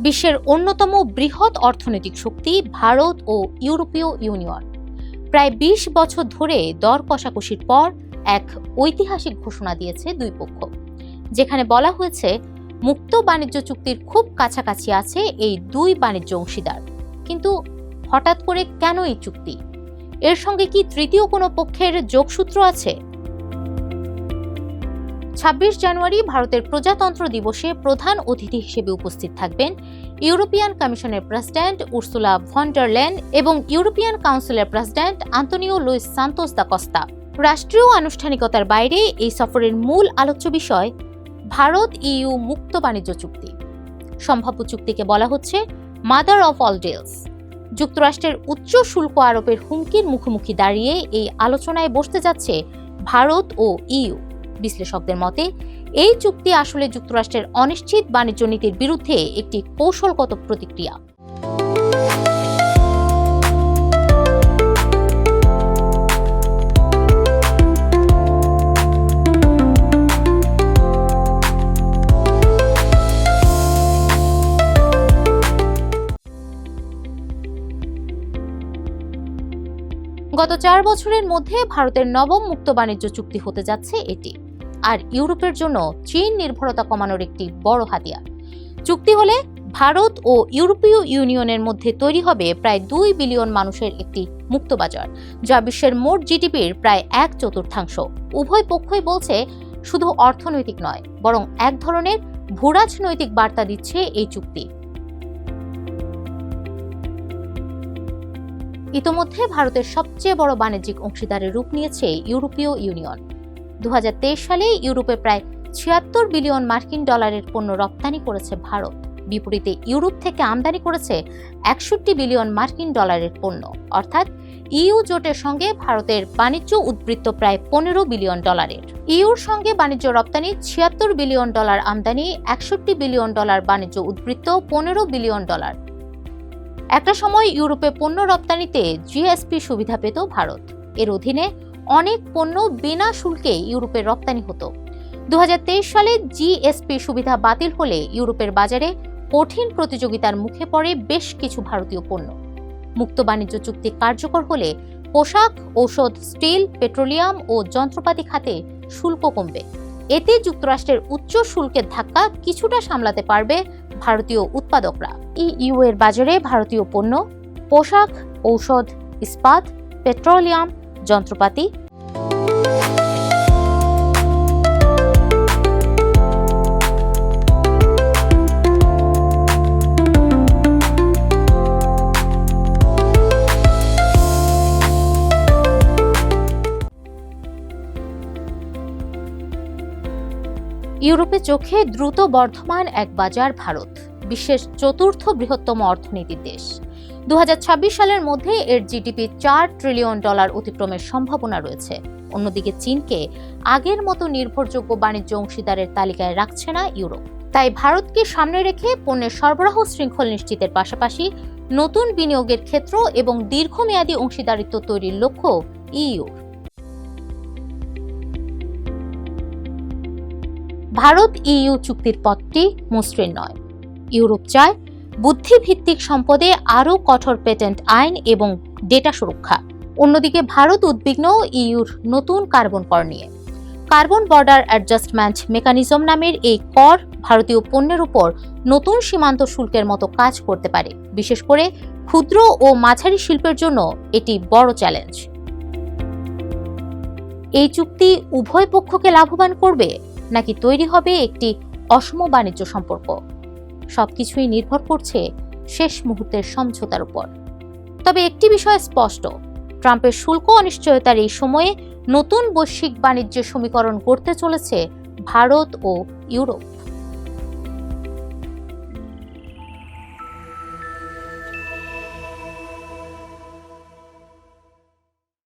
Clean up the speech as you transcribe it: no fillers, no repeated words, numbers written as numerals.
বিশ্বের অন্যতম বৃহৎ অর্থনৈতিক শক্তি ভারত ও ইউরোপীয় ইউনিয়ন প্রায় ২০ বছর ধরে দর কষাকষির পর এক ঐতিহাসিক ঘোষণা দিয়েছে দুই পক্ষ, যেখানে বলা হয়েছে মুক্ত বাণিজ্য চুক্তির খুব কাছাকাছি আছে এই দুই বাণিজ্য অংশীদার। কিন্তু হঠাৎ করে কেন এই চুক্তি? এর সঙ্গে কি তৃতীয় কোনো পক্ষের যোগসূত্র আছে? ২৬ জানুয়ারি ভারতের প্রজাতন্ত্র দিবসে প্রধান অতিথি হিসেবে উপস্থিত থাকবেন ইউরোপিয়ান কমিশনের president Ursula von der Leyen এবং ইউরোপিয়ান কাউন্সিলের president Antonio Luis Santos da Costa. রাষ্ট্রীয় আনুষ্ঠানিকতার বাইরে এই সফরের মূল আলোচ্য বিষয় ভারত ইইউ মুক্ত বাণিজ্য চুক্তি। সম্ভাব্য চুক্তিকে বলা হচ্ছে মাদার অফ অল ডিলস। যুক্তরাষ্ট্রের উচ্চ শুল্ক আরোপের হুমকির মুখোমুখি দাঁড়িয়ে এই আলোচনায় বসতে যাচ্ছে ভারত ও ইইউ। বিশ্লেষকদের মতে এই চুক্তি আসলে যুক্তরাষ্ট্রের অনিশ্চিত বাণিজ্য নীতির বিরুদ্ধে একটি কৌশলগত প্রতিক্রিয়া। গত ৪ বছরের মধ্যে ভারতের নবম মুক্ত বাণিজ্য চুক্তি হতে যাচ্ছে এটি, আর ইউরোপের জন্য চীন নির্ভরতা কমানোর একটি বড় হাতিয়ার। চুক্তি হলে ভারত ও ইউরোপীয় ইউনিয়নের মধ্যে তৈরি হবে প্রায় ২ বিলিয়ন মানুষের একটি মুক্ত বাজার, যা বিশ্বের মোট জিডিপির প্রায় ১/৪। উভয় পক্ষই বলছে শুধু অর্থনৈতিক নয়, বরং এক ধরনের ভূরাজনৈতিক বার্তা দিচ্ছে এই চুক্তি। ইতোমধ্যে ভারতের সবচেয়ে বড় বাণিজ্যিক অংশীদারের রূপ নিয়েছে ইউরোপীয় ইউনিয়ন। ২০২৩ সালে ইউরোপে প্রায় ৭৬ বিলিয়ন মার্কিন ডলারের পণ্য রপ্তানি করেছে ভারত। বিপরীতে ইউরোপ থেকে আমদানি করেছে ৬১ বিলিয়ন মার্কিন ডলারের পণ্য। অর্থাৎ ইইউ জোটের সঙ্গে ভারতের বাণিজ্য উদ্বৃত্ত প্রায় ১৫ বিলিয়ন ডলারের। ইইউর সঙ্গে বাণিজ্য রপ্তানি ৭৬ বিলিয়ন ডলার, আমদানি ৬১ বিলিয়ন ডলার, বাণিজ্য উদ্বৃত্ত ১৫ বিলিয়ন ডলার। একটা সময় ইউরোপে পণ্য রপ্তানিতে জিএসপি সুবিধা পেত ভারত। এর অধীনে অনেক পণ্য বিনা শুল্কে ইউরোপে রপ্তানি হতো। ২০২৩ সালে জিএসপি সুবিধা বাতিল হলে ইউরোপের বাজারে কঠিন প্রতিযোগিতার মুখে পড়ে বেশ কিছু ভারতীয় পণ্য। মুক্ত বাণিজ্য চুক্তি কার্যকর হলে পোশাক, ঔষধ, স্টিল, পেট্রোলিয়াম ও যন্ত্রপাতি খাতে শুল্ক কমবে। এতে যুক্তরাষ্ট্রের উচ্চ শুল্কের ধাক্কা কিছুটা সামলাতে পারবে ভারতীয় উৎপাদকরা। ইইউ এর বাজারে ভারতীয় পণ্য, পোশাক, ঔষধ, ইস্পাত, পেট্রোলিয়াম, যন্ত্রপাতি, ইউরোপের চোখে দ্রুত বর্ধমান এক বাজার ভারত, বিশ্বের চতুর্থ বৃহত্তম অর্থনীতির দেশ। ২০২৬ সালের মধ্যে এর জিডিপি ৪ ট্রিলিয়ন ডলার অতিক্রমের সম্ভাবনা রয়েছে। অন্যদিকে চীনকে আগের মতো নির্ভরযোগ্য বাণিজ্য অংশীদারের তালিকায় রাখছে না ইউরোপ। তাই ভারতকে সামনে রেখে পণ্যের সরবরাহ শৃঙ্খল নিশ্চিতের পাশাপাশি নতুন বিনিয়োগের ক্ষেত্র এবং দীর্ঘমেয়াদী অংশীদারিত্ব তৈরির লক্ষ্য ইইউর। ভারত ইইউ চুক্তির পথটি মসৃণ নয়। ইউরোপ চায় বুদ্ধিভিত্তিক সম্পদে আরও কঠোর পেটেন্ট আইন এবং ডেটা সুরক্ষা। অন্যদিকে ভারত উদ্বিগ্ন ইইউর নতুন কার্বন কর নিয়ে। কার্বন বর্ডার অ্যাডজাস্টমেন্ট মেকানিজম নামের এই কর ভারতীয় পণ্যের উপর নতুন সীমান্ত শুল্কের মতো কাজ করতে পারে। বিশেষ করে ক্ষুদ্র ও মাঝারি শিল্পের জন্য এটি বড় চ্যালেঞ্জ। এই চুক্তি উভয় পক্ষকে লাভবান করবে, নাকি তৈরি হবে একটি অসম বাণিজ্য সম্পর্ক? সবকিছুই নির্ভর করছে শেষ মুহূর্তের সমঝোতার উপর। তবে একটি বিষয় স্পষ্ট, ট্রাম্পের শুল্ক অনিশ্চয়তার এই সময়ে নতুন বৈশ্বিক বাণিজ্য সমীকরণ গড়তে চলেছে ভারত ও ইউরোপ।